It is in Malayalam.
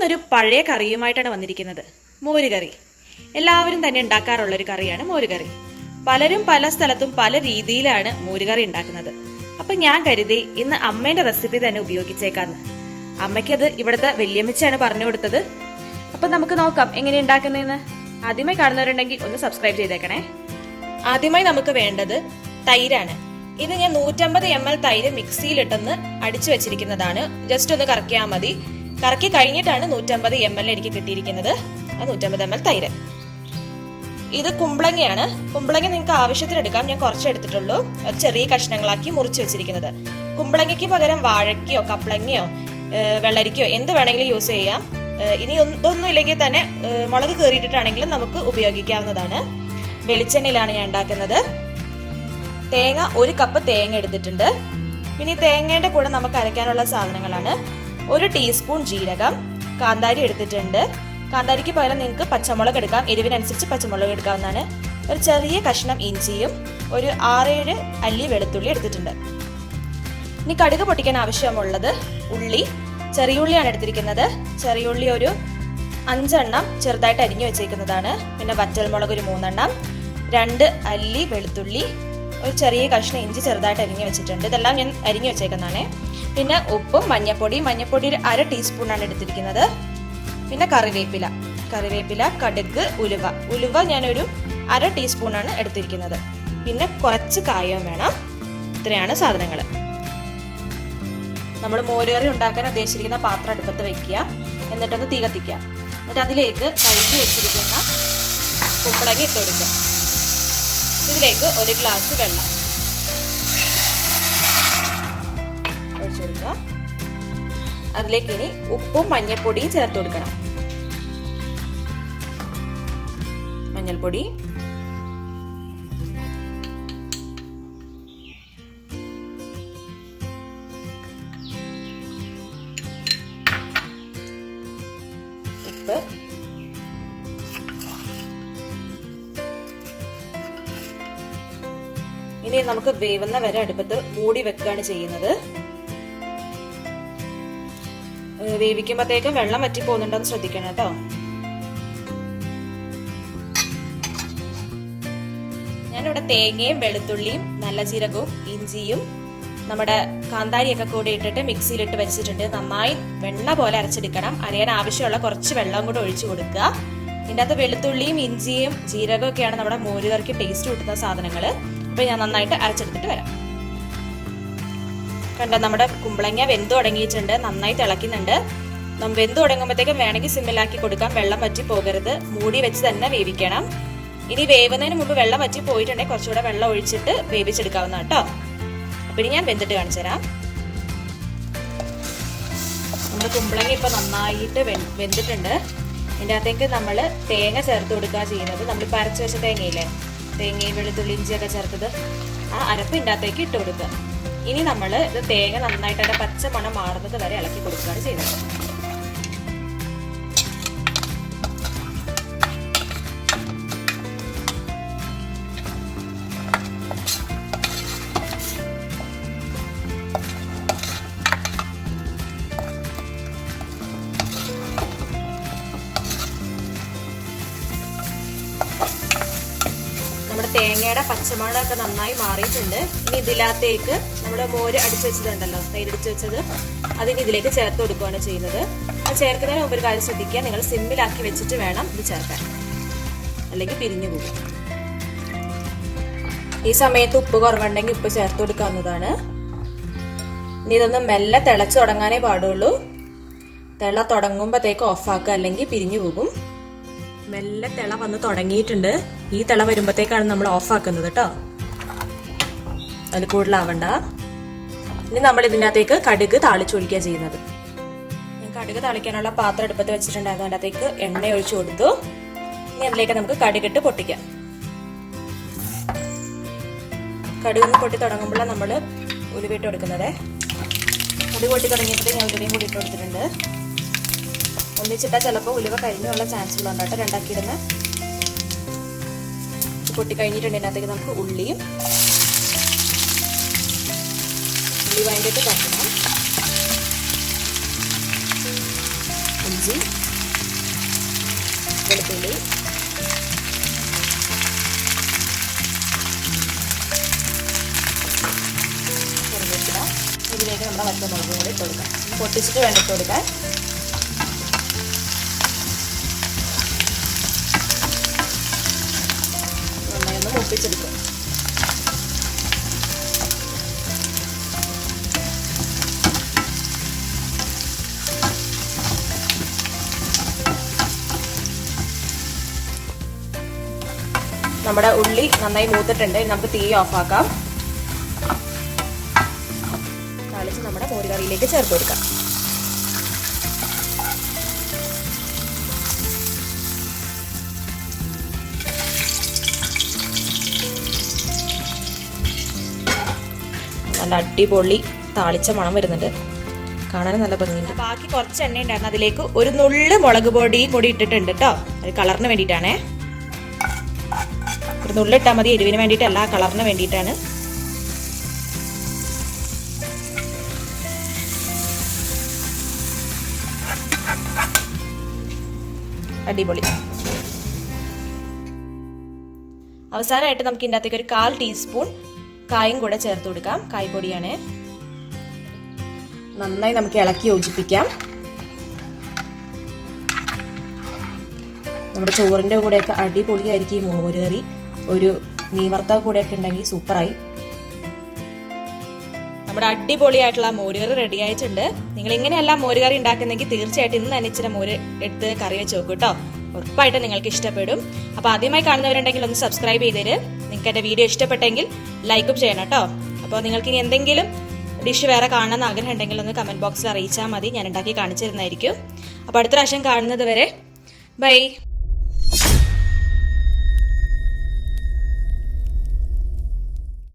ഇന്നൊരു പഴയ കറിയുമായിട്ടാണ് വന്നിരിക്കുന്നത്. മോരുകറി. എല്ലാവരും തന്നെ ഉണ്ടാക്കാറുള്ള ഒരു കറിയാണ് മോരുകറി. പലരും പല സ്ഥലത്തും പല രീതിയിലാണ് മോരുകറി ഉണ്ടാക്കുന്നത്. അപ്പൊ ഞാൻ കരുതി ഇന്ന് അമ്മേന്റെ റെസിപ്പി തന്നെ ഉപയോഗിച്ചേക്കാന്ന്. അമ്മയ്ക്കത് ഇവിടുത്തെ വല്യമ്മച്ചാണ് പറഞ്ഞു കൊടുത്തത്. അപ്പൊ നമുക്ക് നോക്കാം എങ്ങനെ ഉണ്ടാക്കുന്നതെന്ന്. ആദ്യമായി കാണുന്നവരുണ്ടെങ്കിൽ ഒന്ന് സബ്സ്ക്രൈബ് ചെയ്തേക്കണേ. ആദ്യമായി നമുക്ക് വേണ്ടത് തൈരാണ്. ഇത് ഞാൻ 150 ml തൈര് മിക്സിയിലിട്ടൊന്ന് അടിച്ചു വെച്ചിരിക്കുന്നതാണ്. ജസ്റ്റ് ഒന്ന് കറക്കിയാൽ മതി. കറക്കി കഴിഞ്ഞിട്ടാണ് 150 ml എനിക്ക് കിട്ടിയിരിക്കുന്നത്. 150 ml തൈര്. ഇത് കുമ്പളങ്ങയാണ്. കുമ്പളങ്ങ നിങ്ങൾക്ക് ആവശ്യത്തിന് എടുക്കാം. ഞാൻ കുറച്ച് എടുത്തിട്ടുള്ളൂ. ചെറിയ കഷ്ണങ്ങളാക്കി മുറിച്ച് വെച്ചിരിക്കുന്നത്. കുമ്പളങ്ങയ്ക്ക് പകരം വാഴയ്ക്കയോ കപ്പളങ്ങയോ വെള്ളരിക്കയോ എന്ത് വേണമെങ്കിലും യൂസ് ചെയ്യാം. ഇനി ഒന്നും ഇല്ലെങ്കിൽ തന്നെ മുളക് കീറിയിട്ടിട്ടാണെങ്കിലും നമുക്ക് ഉപയോഗിക്കാവുന്നതാണ്. വെളിച്ചെണ്ണയിലാണ് ഞാൻ ഉണ്ടാക്കുന്നത്. തേങ്ങ 1 കപ്പ് തേങ്ങ എടുത്തിട്ടുണ്ട്. പിന്നെ ഈ തേങ്ങയുടെ കൂടെ നമുക്ക് അരയ്ക്കാനുള്ള സാധനങ്ങളാണ്: 1 ടീസ്പൂൺ ജീരകം, കാന്താരി എടുത്തിട്ടുണ്ട്. കാന്താരിക്ക് പകരം നിങ്ങൾക്ക് പച്ചമുളക് എടുക്കാം. എരിവിനനുസരിച്ച് പച്ചമുളക് എടുക്കാവുന്നതാണ്. ഒരു ചെറിയ കഷ്ണം ഇഞ്ചിയും ഒരു 6-7 അല്ലി വെളുത്തുള്ളി എടുത്തിട്ടുണ്ട്. ഇനി കടുക് പൊട്ടിക്കാൻ ആവശ്യമുള്ളത് ഉള്ളി. ചെറിയ ഉള്ളിയാണ് എടുത്തിരിക്കുന്നത്. ചെറിയ ഉള്ളി ഒരു 5 എണ്ണം ചെറുതായിട്ട് അരിഞ്ഞു വെച്ചേക്കുന്നതാണ്. പിന്നെ വറ്റൽമുളക് ഒരു 3 എണ്ണം, 2 അല്ലി വെളുത്തുള്ളി, ഒരു ചെറിയ കഷ്ണം ഇഞ്ചി ചെറുതായിട്ട് അരിഞ്ഞു വെച്ചിട്ടുണ്ട്. ഇതെല്ലാം ഞാൻ അരിഞ്ഞു വെച്ചേക്കുന്നതാണ്. പിന്നെ ഉപ്പും മഞ്ഞപ്പൊടി ഒരു 1/2 ടീസ്പൂണാണ് എടുത്തിരിക്കുന്നത്. പിന്നെ കറിവേപ്പില, കടുക്, ഉലുവ ഞാനൊരു 1/2 ടീസ്പൂണാണ് എടുത്തിരിക്കുന്നത്. പിന്നെ കുറച്ച് കായവും വേണം. ഇത്രയാണ് സാധനങ്ങൾ. നമ്മൾ മോരുകറി ഉണ്ടാക്കാൻ ഉദ്ദേശിച്ചിരിക്കുന്ന പാത്രം അടുപ്പത്ത് വെക്കുക. എന്നിട്ടൊന്ന് തീ കത്തിക്കുക. എന്നിട്ട് അതിലേക്ക് കഴുകി വെച്ചിരിക്കുന്ന കുമ്പളങ്ങ ഇട്ട് കൊടുക്കുക. ഇതിലേക്ക് 1 ഗ്ലാസ് വെള്ളം ഒഴിച്ചു കൊടുക്കുക. അതിലേക്ക് ഇനി ഉപ്പും മഞ്ഞൾപ്പൊടിയും ചേർത്ത് കൊടുക്കണം. മഞ്ഞൾപ്പൊടി, ഉപ്പ്, ഇനി നമുക്ക് വേവുന്ന വരെ അടുപ്പത്ത് മൂടി വെക്കുകയാണ് ചെയ്യുന്നത്. വേവിക്കുമ്പോഴത്തേക്കും വെള്ളം വറ്റി പോകുന്നുണ്ടോന്ന് ശ്രദ്ധിക്കണം കേട്ടോ. ഞാനിവിടെ തേങ്ങയും വെളുത്തുള്ളിയും നല്ല ജീരകവും ഇഞ്ചിയും നമ്മുടെ കാന്താരിയൊക്കെ കൂടി ഇട്ടിട്ട് മിക്സിയിലിട്ട് വെച്ചിട്ടുണ്ട്. നന്നായി വെണ്ണ പോലെ അരച്ചെടുക്കണം. അരയാൻ ആവശ്യമുള്ള കുറച്ച് വെള്ളം കൂടെ ഒഴിച്ചു കൊടുക്കുക. ഇതിൻ്റെ അകത്ത് വെളുത്തുള്ളിയും ഇഞ്ചിയും ജീരകവും ഒക്കെയാണ് നമ്മുടെ മോരുകറിക്ക് ടേസ്റ്റ് കിട്ടുന്ന സാധനങ്ങൾ. അപ്പൊ ഞാൻ നന്നായിട്ട് അരച്ചെടുത്തിട്ട് വരാം. കണ്ട, നമ്മുടെ കുമ്പളങ്ങ വെന്ത് തുടങ്ങിയിട്ടുണ്ട്. നന്നായി തിളയ്ക്കുന്നുണ്ട്. വെന്ത് തുടങ്ങുമ്പോഴത്തേക്കും വേണമെങ്കിൽ സിമ്മിലാക്കി കൊടുക്കാം. വെള്ളം വറ്റി പോകരുത്. മൂടി വെച്ച് തന്നെ വേവിക്കണം. ഇനി വേവുന്നതിന് മുമ്പ് വെള്ളം വറ്റി പോയിട്ടുണ്ടെങ്കിൽ കുറച്ചുകൂടെ വെള്ളം ഒഴിച്ചിട്ട് വേവിച്ചെടുക്കാവുന്ന കേട്ടോ. അപ്പൊ ഇനി ഞാൻ വെന്തിട്ട് കാണിച്ചു തരാം. നമ്മുടെ കുമ്പളങ്ങ ഇപ്പൊ നന്നായിട്ട് വെന്തിട്ടുണ്ട്. ഇതിൻ്റെ അകത്തേക്ക് നമ്മൾ തേങ്ങ ചേർത്ത് കൊടുക്കുക ചെയ്യുന്നത്. നമ്മളിപ്പോൾ അരച്ച് വെച്ച തേങ്ങയില്ലേ, തേങ്ങയും വെളുത്തുള്ളി ഇഞ്ചിയൊക്കെ ചേർത്തത്, ആ അരപ്പ് ഇതിൻ്റെ അകത്തേക്ക് ഇട്ട് കൊടുക്കുക. ഇനി നമ്മൾ ഇത് തേങ്ങ നന്നായിട്ട് അതിൻ്റെ പച്ച മണം മാറുന്നത് വരെ ഇളക്കി കൊടുക്കുകയാണ് ചെയ്യുന്നത്. നമ്മുടെ തേങ്ങയുടെ പച്ചമണമൊക്കെ നന്നായി മാറിയിട്ടുണ്ട്. ഇനി ഇതിനകത്തേക്ക് നമ്മുടെ മോര് അടിച്ചു വെച്ചതുണ്ടല്ലോ, തൈരടിച്ചു വെച്ചത്, അതിന് ഇതിലേക്ക് ചേർത്ത് കൊടുക്കുകയാണ് ചെയ്യുന്നത്. അത് ചേർക്കുന്നതിന് മുമ്പ് ഒരു കാര്യം ശ്രദ്ധിക്കുക, നിങ്ങൾ സിമ്മിലാക്കി വെച്ചിട്ട് വേണം ഇത് ചേർക്കാൻ, അല്ലെങ്കിൽ പിരിഞ്ഞു പോകും. ഈ സമയത്ത് ഉപ്പ് കുറവുണ്ടെങ്കിൽ ഉപ്പ് ചേർത്ത് കൊടുക്കാവുന്നതാണ്. ഇനി ഇതൊന്ന് മെല്ലെ തിളച്ചു തുടങ്ങാനേ പാടുള്ളൂ. തിള തുടങ്ങുമ്പോഴത്തേക്ക് ഓഫാക്കുക, അല്ലെങ്കിൽ പിരിഞ്ഞു പോകും. മെല്ലെ തിള വന്ന് തുടങ്ങിയിട്ടുണ്ട്. ഈ തിള വരുമ്പോഴത്തേക്കാണ് നമ്മൾ ഓഫാക്കുന്നത് കേട്ടോ. അതിൽ കൂടുതലാവണ്ട. ഇനി നമ്മൾ ഇതിനകത്തേക്ക് കടുക് താളിച്ചൊഴിക്കുക ചെയ്യുന്നത്. ഞാൻ കടുക് താളിക്കാനുള്ള പാത്രം അടുപ്പത്ത് വെച്ചിട്ടുണ്ടായിരുന്നു. അതിനകത്തേക്ക് എണ്ണ ഒഴിച്ചു കൊടുത്തു. ഇനി അതിലേക്ക് നമുക്ക് കടുകിട്ട് പൊട്ടിക്കാം. കടുക് പൊട്ടി തുടങ്ങുമ്പോഴാണ് നമ്മൾ ഉലുവയിട്ട് കൊടുക്കുന്നത്. കടുക് പൊട്ടി തുടങ്ങിയപ്പോൾ ഞാൻ ഉലുവയും കൂടി ഇട്ട് കൊടുത്തിട്ടുണ്ട്. ഒന്നിച്ചിട്ടാൽ ചിലപ്പോൾ ഉലുവ കരിഞ്ഞുള്ള ചാൻസ് ഉള്ളതുകൊണ്ട് കേട്ടോ രണ്ടാക്കിയിടുന്നത്. പൊട്ടി കഴിഞ്ഞിട്ടുണ്ട്. ഇതിനകത്തേക്ക് നമുക്ക് ഉള്ളി വഴണ്ടിട്ട് തട്ടണം. ഇഞ്ചി, വെളുത്തുള്ളി, കറിവേപ്പില. ഇതിലേക്ക് നമ്മുടെ വറ്റൽമുളക് കൂടി ഇട്ട് കൊടുക്കാം. പൊട്ടിച്ചിട്ട് വേണം ഇട്ട് കൊടുക്കാൻ. നന്നായി ഒന്ന് മൂപ്പിച്ചെടുക്കും. നമ്മുടെ ഉള്ളി നന്നായി മൂത്തിട്ടുണ്ട്. നമുക്ക് തീ ഓഫാക്കാം. താളിച്ച് നമ്മുടെ മോരുകറിയിലേക്ക് ചേർത്ത് കൊടുക്കാം. നല്ല അടിപൊളി താളിച്ച മണം വരുന്നുണ്ട്. കാണാൻ നല്ല ഭംഗിയുണ്ട്. ബാക്കി കുറച്ച് എണ്ണ ഉണ്ടായിരുന്നു. അതിലേക്ക് ഒരു നുള്ള് മുളക് പൊടിയും കൂടി ഇട്ടിട്ടുണ്ട് കേട്ടോ. അത് കളറിന് വേണ്ടിയിട്ടാണേ. ഒരു നുള്ളിട്ടാൽ മതി, എരിവിന് വേണ്ടിയിട്ടല്ല, കളറിന് വേണ്ടിയിട്ടാണ്. അടിപൊളി. അവസാനമായിട്ട് നമുക്ക് ഇതിൻ്റെ അകത്തേക്ക് ഒരു 1/4 ടീസ്പൂൺ കായും കൂടെ ചേർത്ത് കൊടുക്കാം. കായ്പൊടിയാണ്. നന്നായി നമുക്ക് ഇളക്കി യോജിപ്പിക്കാം. നമ്മുടെ ചോറിൻ്റെ കൂടെയൊക്കെ അടിപൊളിയായിരിക്കും ഈ മോരുകറി. ഒരു മീൻ വറുത്ത കൂടെയൊക്കെ ഉണ്ടെങ്കിൽ സൂപ്പറായി. നമ്മുടെ അടിപൊളിയായിട്ടുള്ള മോരുകറി റെഡി ആയിട്ടുണ്ട്. നിങ്ങൾ ഇങ്ങനെയല്ല മോരുകറി ഉണ്ടാക്കുന്നെങ്കിൽ തീർച്ചയായിട്ടും ഇന്ന് തന്നെ ഇച്ചിരി മോര് എടുത്ത് കറി വെച്ച് നോക്കൂ കേട്ടോ. ഉറപ്പായിട്ട് നിങ്ങൾക്ക് ഇഷ്ടപ്പെടും. അപ്പോൾ ആദ്യമായി കാണുന്നവരുണ്ടെങ്കിൽ ഒന്ന് സബ്സ്ക്രൈബ് ചെയ്തേര്. നിങ്ങൾക്ക് എൻ്റെ വീഡിയോ ഇഷ്ടപ്പെട്ടെങ്കിൽ ലൈക്കും ചെയ്യണം കേട്ടോ. അപ്പോൾ നിങ്ങൾക്ക് ഇനി എന്തെങ്കിലും ഡിഷ് വേറെ കാണണമെന്ന് ആഗ്രഹം ഉണ്ടെങ്കിൽ ഒന്ന് കമൻറ്റ് ബോക്സിൽ അറിയിച്ചാൽ മതി. ഞാൻ ഉണ്ടാക്കി കാണിച്ചു തരുന്നതായിരിക്കും. അപ്പോൾ അടുത്ത പ്രാവശ്യം കാണുന്നത് വരെ ബൈ.